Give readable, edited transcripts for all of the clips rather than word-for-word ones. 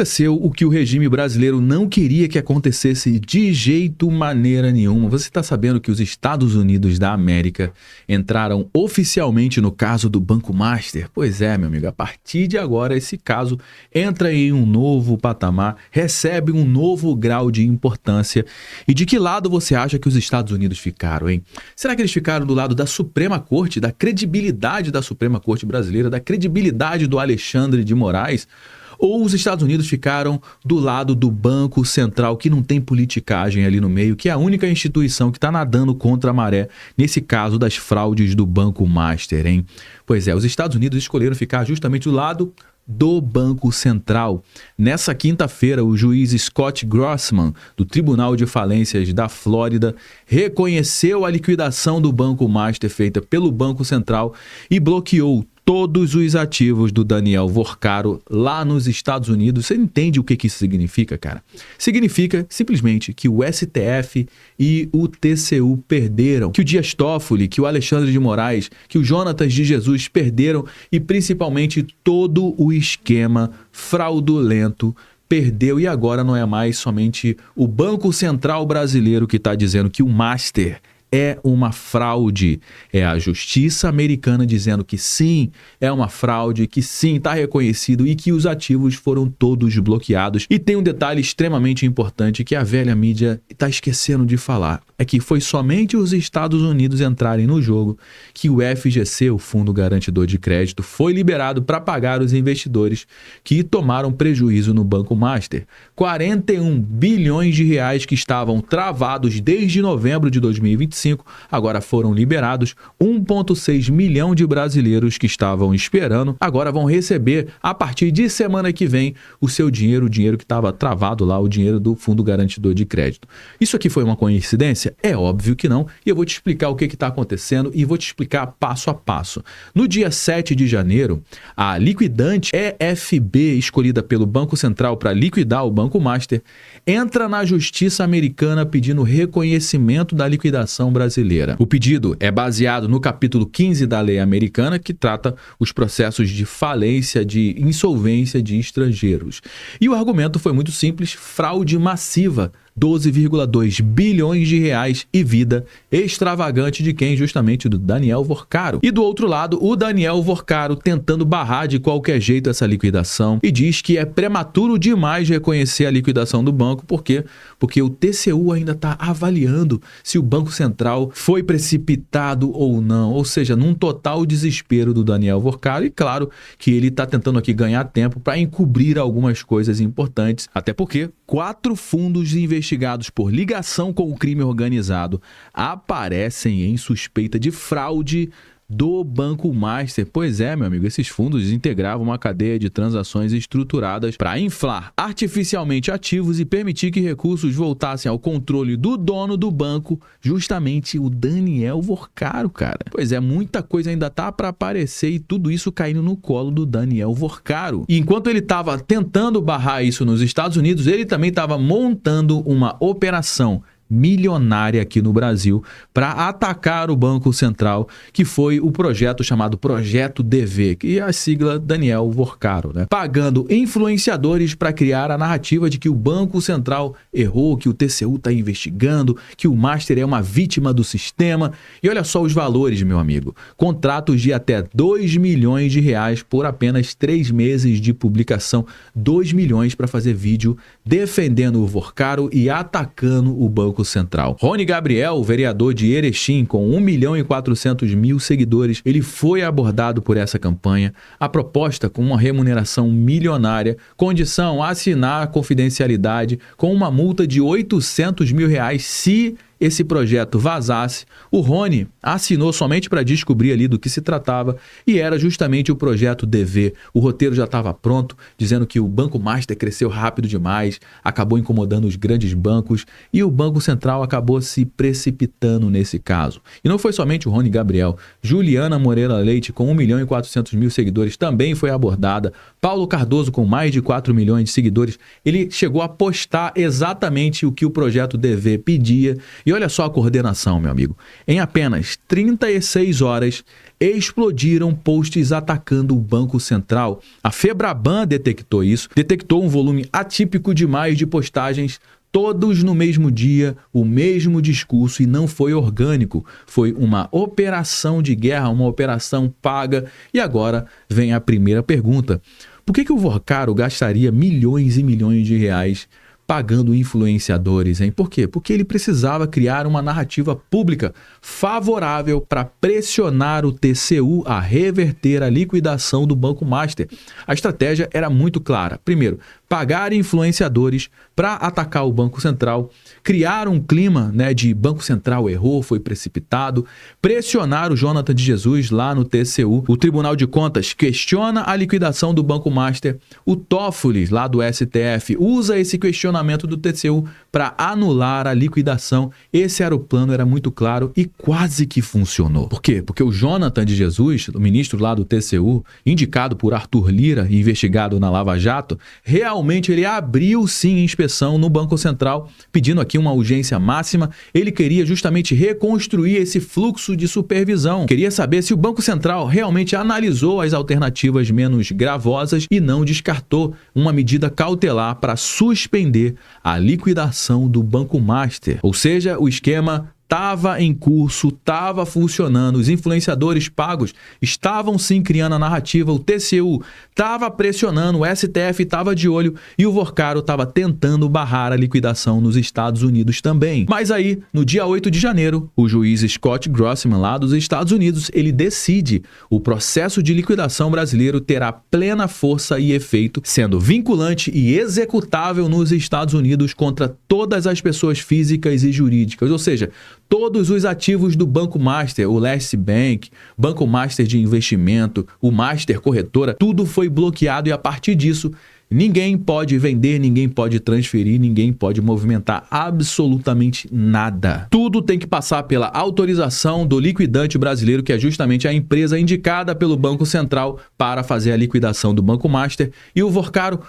Aconteceu o que o regime brasileiro não queria que acontecesse de maneira nenhuma. Você está sabendo que os Estados Unidos da América entraram oficialmente no caso do Banco Master? Pois é, meu amigo, a partir de agora esse caso entra em um novo patamar, recebe um novo grau de importância. E de que lado você acha que os Estados Unidos ficaram, hein? Será que eles ficaram do lado da Suprema Corte, da credibilidade da Suprema Corte brasileira, da credibilidade do Alexandre de Moraes? Ou os Estados Unidos ficaram do lado do Banco Central, que não tem politicagem ali no meio, que é a única instituição que está nadando contra a maré, nesse caso das fraudes do Banco Master, hein? Pois é, os Estados Unidos escolheram ficar justamente do lado do Banco Central. Nessa quinta-feira, o juiz Scott Grossman, do Tribunal de Falências da Flórida, reconheceu a liquidação do Banco Master feita pelo Banco Central e bloqueou todos os ativos do Daniel Vorcaro lá nos Estados Unidos. Você entende o que isso significa, cara? Significa simplesmente que o STF e o TCU perderam, que o Dias Toffoli, que o Alexandre de Moraes, que o Jonatas de Jesus perderam e principalmente todo o esquema fraudulento perdeu. E agora não é mais somente o Banco Central brasileiro que está dizendo que o Master é uma fraude, é a justiça americana dizendo que sim, é uma fraude, que sim, está reconhecido e que os ativos foram todos bloqueados. E tem um detalhe extremamente importante que a velha mídia está esquecendo de falar, é que foi somente os Estados Unidos entrarem no jogo que o FGC, o Fundo Garantidor de Crédito, foi liberado para pagar os investidores que tomaram prejuízo no Banco Master. 41 bilhões de reais que estavam travados desde novembro de 2025, agora foram liberados. 1,6 milhão de brasileiros que estavam esperando, agora vão receber, a partir de semana que vem, o seu dinheiro, o dinheiro que estava travado lá, o dinheiro do Fundo Garantidor de Crédito. Isso aqui foi uma coincidência? É óbvio que não, e eu vou te explicar o que está acontecendo e vou te explicar passo a passo. No dia 7 de janeiro, a liquidante EFB, escolhida pelo Banco Central para liquidar o Banco Master, entra na justiça americana pedindo reconhecimento da liquidação brasileira. O pedido é baseado no capítulo 15 da lei americana, que trata os processos de falência, de insolvência de estrangeiros. E o argumento foi muito simples: fraude massiva. 12,2 bilhões de reais e vida extravagante de quem? Justamente do Daniel Vorcaro. E do outro lado, o Daniel Vorcaro tentando barrar de qualquer jeito essa liquidação e diz que é prematuro demais reconhecer a liquidação do banco. Por quê? Porque o TCU ainda está avaliando se o Banco Central foi precipitado ou não. Ou seja, num total desespero do Daniel Vorcaro. E claro que ele está tentando aqui ganhar tempo para encobrir algumas coisas importantes, até porque 4 fundos investigados por ligação com o crime organizado aparecem em suspeita de fraude do Banco Master. Pois é, meu amigo, esses fundos integravam uma cadeia de transações estruturadas para inflar artificialmente ativos e permitir que recursos voltassem ao controle do dono do banco, justamente o Daniel Vorcaro, cara. Pois é, muita coisa ainda tá para aparecer e tudo isso caindo no colo do Daniel Vorcaro. E enquanto ele estava tentando barrar isso nos Estados Unidos, ele também estava montando uma operação milionária aqui no Brasil para atacar o Banco Central, que foi o projeto chamado Projeto DV, que é a sigla Daniel Vorcaro, né? Pagando influenciadores para criar a narrativa de que o Banco Central errou, que o TCU está investigando, que o Master é uma vítima do sistema. E olha só os valores, meu amigo: contratos de até 2 milhões de reais por apenas 3 meses de publicação. 2 milhões para fazer vídeo defendendo o Vorcaro e atacando o Banco Central. Rony Gabriel, vereador de Erechim, com 1.400.000 seguidores, ele foi abordado por essa campanha. A proposta, com uma remuneração milionária, condição assinar a confidencialidade com uma multa de 800 mil reais se esse projeto vazasse. O Rony assinou somente para descobrir ali do que se tratava, e era justamente o Projeto DV. O roteiro já estava pronto, dizendo que o Banco Master cresceu rápido demais, acabou incomodando os grandes bancos e o Banco Central acabou se precipitando nesse caso. E não foi somente o Rony Gabriel. Juliana Moreira Leite, com 1.400.000 seguidores, também foi abordada. Paulo Cardoso, com mais de 4 milhões de seguidores, ele chegou a postar exatamente o que o Projeto DV pedia. E olha só a coordenação, meu amigo. Em apenas 36 horas, explodiram posts atacando o Banco Central. A Febraban detectou isso, detectou um volume atípico demais de postagens, todos no mesmo dia, o mesmo discurso, e não foi orgânico. Foi uma operação de guerra, uma operação paga. E agora vem a primeira pergunta. Por que o Vorcaro gastaria milhões e milhões de reais pagando influenciadores, hein? Por quê? Porque ele precisava criar uma narrativa pública favorável para pressionar o TCU a reverter a liquidação do Banco Master. A estratégia era muito clara. Primeiro, pagar influenciadores para atacar o Banco Central, criar um clima, de Banco Central errou, foi precipitado, pressionar o Jonathan de Jesus lá no TCU. O Tribunal de Contas questiona a liquidação do Banco Master. O Toffoli, lá do STF, usa esse questionamento do TCU para anular a liquidação. Esse era o plano, era muito claro e quase que funcionou. Por quê? Porque o Jonathan de Jesus, o ministro lá do TCU, indicado por Arthur Lira e investigado na Lava Jato, realmente ele abriu sim inspeção no Banco Central, pedindo aqui uma urgência máxima. Ele queria justamente reconstruir esse fluxo de supervisão. Queria saber se o Banco Central realmente analisou as alternativas menos gravosas e não descartou uma medida cautelar para suspender a liquidação do Banco Master. Ou seja, o esquema estava em curso, estava funcionando, os influenciadores pagos estavam sim criando a narrativa, o TCU estava pressionando, o STF estava de olho e o Vorcaro estava tentando barrar a liquidação nos Estados Unidos também. Mas aí, no dia 8 de janeiro, o juiz Scott Grossman, lá dos Estados Unidos, ele decide: o processo de liquidação brasileiro terá plena força e efeito, sendo vinculante e executável nos Estados Unidos contra todas as pessoas físicas e jurídicas, ou seja, todos os ativos do Banco Master, o Last Bank, Banco Master de investimento, o Master Corretora, tudo foi bloqueado e a partir disso ninguém pode vender, ninguém pode transferir, ninguém pode movimentar absolutamente nada. Tudo tem que passar pela autorização do liquidante brasileiro, que é justamente a empresa indicada pelo Banco Central para fazer a liquidação do Banco Master. E o Vorcaro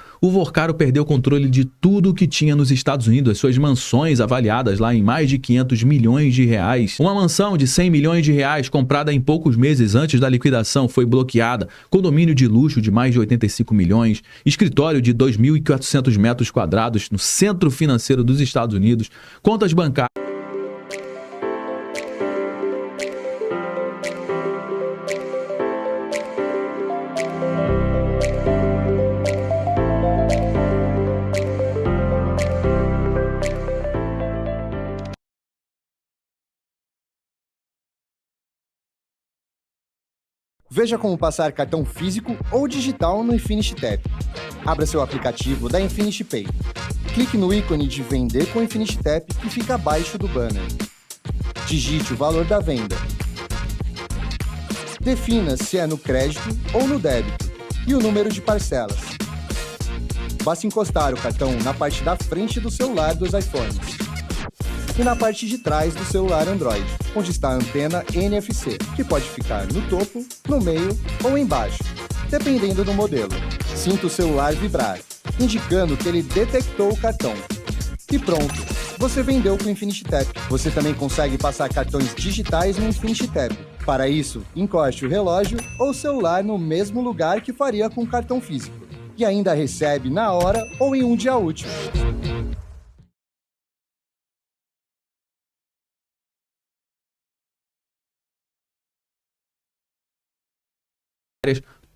perdeu o controle de tudo que tinha nos Estados Unidos, as suas mansões avaliadas lá em mais de 500 milhões de reais. Uma mansão de 100 milhões de reais comprada em poucos meses antes da liquidação foi bloqueada. Condomínio de luxo de mais de 85 milhões, escritório de 2.400 metros quadrados no centro financeiro dos Estados Unidos, contas bancárias. Veja como passar cartão físico ou digital no Infinity Tap. Abra seu aplicativo da Infinity Pay. Clique no ícone de Vender com Infinity Tap que fica abaixo do banner. Digite o valor da venda. Defina se é no crédito ou no débito e o número de parcelas. Basta encostar o cartão na parte da frente do celular dos iPhones e na parte de trás do celular Android, onde está a antena NFC, que pode ficar no topo, no meio ou embaixo, dependendo do modelo. Sinta o celular vibrar, indicando que ele detectou o cartão. E pronto, você vendeu com o Infinity Tap. Você também consegue passar cartões digitais no Infinity Tap. Para isso, encoste o relógio ou celular no mesmo lugar que faria com o cartão físico. E ainda recebe na hora ou em um dia útil.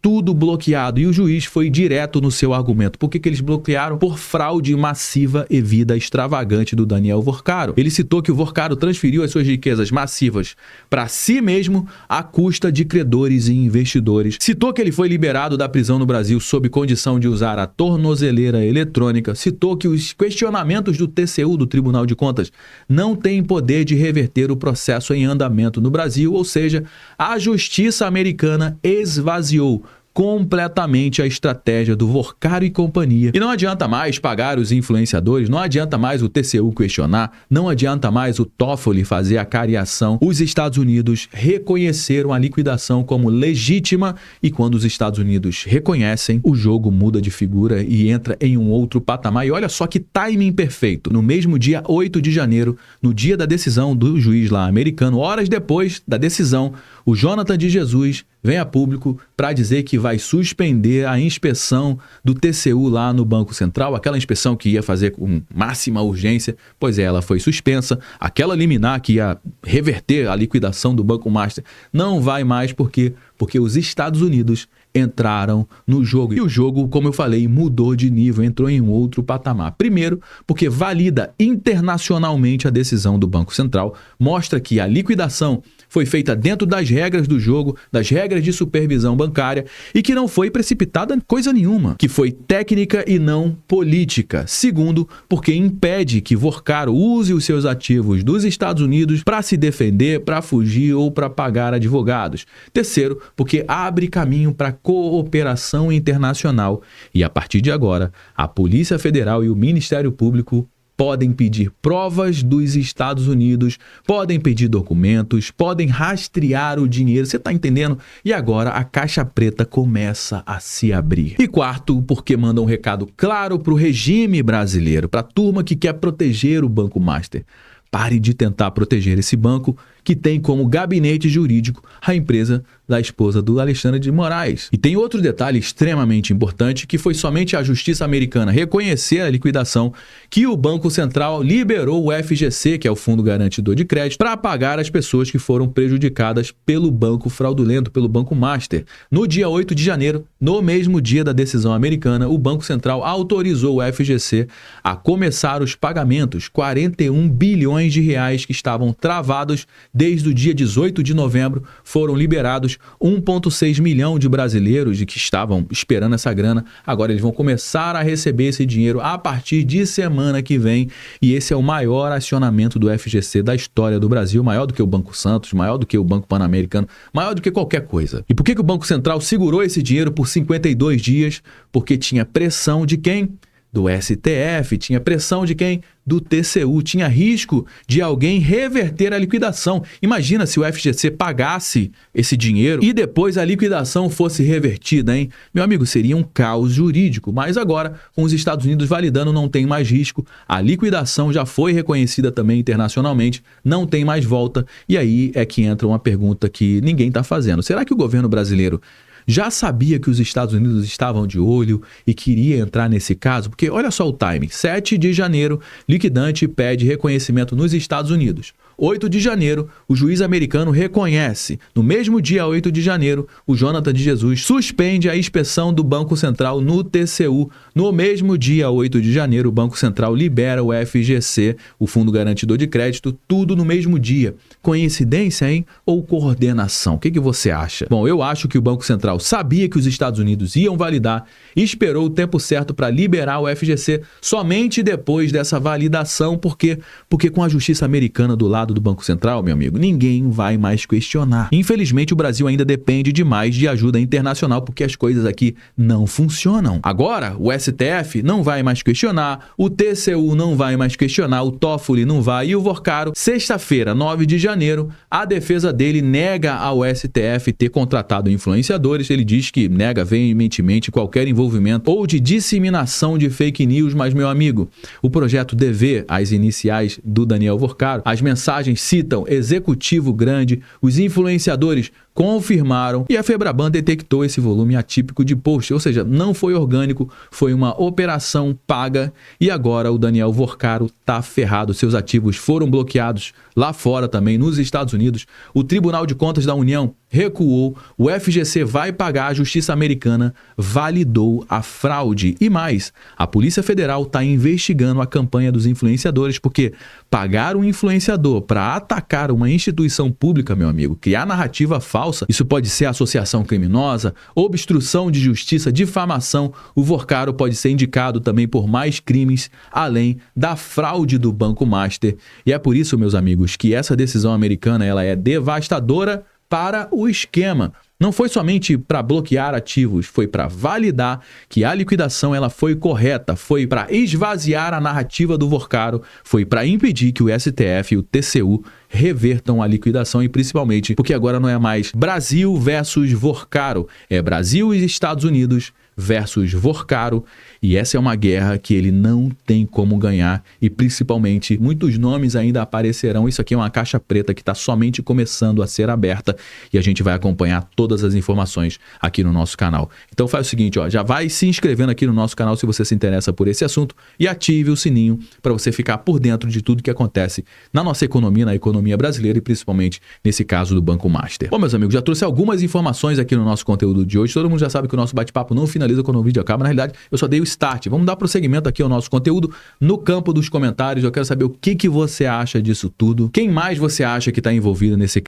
Tudo bloqueado, e o juiz foi direto no seu argumento. Por que eles bloquearam? Por fraude massiva e vida extravagante do Daniel Vorcaro. Ele citou que o Vorcaro transferiu as suas riquezas massivas para si mesmo à custa de credores e investidores. Citou que ele foi liberado da prisão no Brasil sob condição de usar a tornozeleira eletrônica. Citou que os questionamentos do TCU, do Tribunal de Contas, não têm poder de reverter o processo em andamento no Brasil, ou seja, a justiça americana esvaziou completamente a estratégia do Vorcaro e companhia. E não adianta mais pagar os influenciadores, não adianta mais o TCU questionar, não adianta mais o Toffoli fazer a cariação. Os Estados Unidos reconheceram a liquidação como legítima e quando os Estados Unidos reconhecem, o jogo muda de figura e entra em um outro patamar. E olha só que timing perfeito. No mesmo dia 8 de janeiro, no dia da decisão do juiz lá americano, horas depois da decisão, o Jonathan de Jesus vem a público para dizer que vai suspender a inspeção do TCU lá no Banco Central, aquela inspeção que ia fazer com máxima urgência, pois é, ela foi suspensa. Aquela liminar que ia reverter a liquidação do Banco Master não vai mais, porque os Estados Unidos entraram no jogo. E o jogo, como eu falei, mudou de nível, entrou em um outro patamar. Primeiro, porque valida internacionalmente a decisão do Banco Central, mostra que a liquidação foi feita dentro das regras do jogo, das regras de supervisão bancária e que não foi precipitada coisa nenhuma, que foi técnica e não política. Segundo, porque impede que Vorcaro use os seus ativos dos Estados Unidos para se defender, para fugir ou para pagar advogados. Terceiro, porque abre caminho para cooperação internacional e a partir de agora, a Polícia Federal e o Ministério Público podem pedir provas dos Estados Unidos, podem pedir documentos, podem rastrear o dinheiro, você está entendendo? E agora a caixa preta começa a se abrir. E quarto, porque manda um recado claro para o regime brasileiro, para a turma que quer proteger o Banco Master. Pare de tentar proteger esse banco que tem como gabinete jurídico a empresa da esposa do Alexandre de Moraes. E tem outro detalhe extremamente importante, que foi somente a justiça americana reconhecer a liquidação que o Banco Central liberou o FGC, que é o Fundo Garantidor de Crédito, para pagar as pessoas que foram prejudicadas pelo banco fraudulento, pelo Banco Master. No dia 8 de janeiro, no mesmo dia da decisão americana, o Banco Central autorizou o FGC a começar os pagamentos, 41 bilhões de reais que estavam travados. Desde o dia 18 de novembro foram liberados 1,6 milhão de brasileiros que estavam esperando essa grana. Agora eles vão começar a receber esse dinheiro a partir de semana que vem. E esse é o maior acionamento do FGC da história do Brasil, maior do que o Banco Santos, maior do que o Banco Pan-Americano, maior do que qualquer coisa. E por que o Banco Central segurou esse dinheiro por 52 dias? Porque tinha pressão de quem? Do STF, tinha pressão de quem? Do TCU, tinha risco de alguém reverter a liquidação. Imagina se o FGC pagasse esse dinheiro e depois a liquidação fosse revertida, hein? Meu amigo, seria um caos jurídico, mas agora, com os Estados Unidos validando, não tem mais risco, a liquidação já foi reconhecida também internacionalmente, não tem mais volta, e aí é que entra uma pergunta que ninguém está fazendo. Será que o governo brasileiro já sabia que os Estados Unidos estavam de olho e queria entrar nesse caso? Porque olha só o timing, 7 de janeiro, liquidante pede reconhecimento nos Estados Unidos. 8 de janeiro, o juiz americano reconhece. No mesmo dia 8 de janeiro, o Jonathan de Jesus suspende a inspeção do Banco Central no TCU. No mesmo dia 8 de janeiro, o Banco Central libera o FGC, o Fundo Garantidor de Crédito, tudo no mesmo dia. Coincidência, hein? Ou coordenação? O que você acha? Bom, eu acho que o Banco Central sabia que os Estados Unidos iam validar e esperou o tempo certo para liberar o FGC somente depois dessa validação. Por quê? Porque com a justiça americana do lado do Banco Central, meu amigo, ninguém vai mais questionar. Infelizmente, o Brasil ainda depende demais de ajuda internacional porque as coisas aqui não funcionam. Agora, o STF não vai mais questionar, o TCU não vai mais questionar, o Toffoli não vai e o Vorcaro, sexta-feira, 9 de janeiro, a defesa dele nega ao STF ter contratado influenciadores. Ele diz que nega veementemente qualquer envolvimento ou de disseminação de fake news, mas, meu amigo, o projeto DV, as iniciais do Daniel Vorcaro, as mensagens citam executivo grande, os influenciadores confirmaram e a Febraban detectou esse volume atípico de post, ou seja, não foi orgânico, foi uma operação paga e agora o Daniel Vorcaro tá ferrado, seus ativos foram bloqueados lá fora também, nos Estados Unidos, o Tribunal de Contas da União recuou, o FGC vai pagar, a justiça americana validou a fraude e mais, a Polícia Federal está investigando a campanha dos influenciadores porque pagar um influenciador para atacar uma instituição pública, meu amigo, criar narrativa falsa, isso pode ser associação criminosa, obstrução de justiça, difamação. O Vorcaro pode ser indicado também por mais crimes, além da fraude do Banco Master. E é por isso, meus amigos, que essa decisão americana ela é devastadora para o esquema. Não foi somente para bloquear ativos, foi para validar que a liquidação ela foi correta, foi para esvaziar a narrativa do Vorcaro, foi para impedir que o STF e o TCU revertam a liquidação e principalmente porque agora não é mais Brasil versus Vorcaro, é Brasil e Estados Unidos versus Vorcaro, e essa é uma guerra que ele não tem como ganhar e principalmente muitos nomes ainda aparecerão. Isso aqui é uma caixa preta que está somente começando a ser aberta e a gente vai acompanhar todas as informações aqui no nosso canal. Então faz o seguinte, ó, já vai se inscrevendo aqui no nosso canal se você se interessa por esse assunto e ative o sininho para você ficar por dentro de tudo que acontece na nossa economia, na economia brasileira e principalmente nesse caso do Banco Master. Bom, meus amigos, já trouxe algumas informações aqui no nosso conteúdo de hoje. Todo mundo já sabe que o nosso bate-papo não finaliza quando o vídeo acaba. Na realidade, eu só dei o start. Vamos dar prosseguimento aqui ao nosso conteúdo no campo dos comentários. Eu quero saber o que você acha disso tudo. Quem mais você acha que está envolvido nesse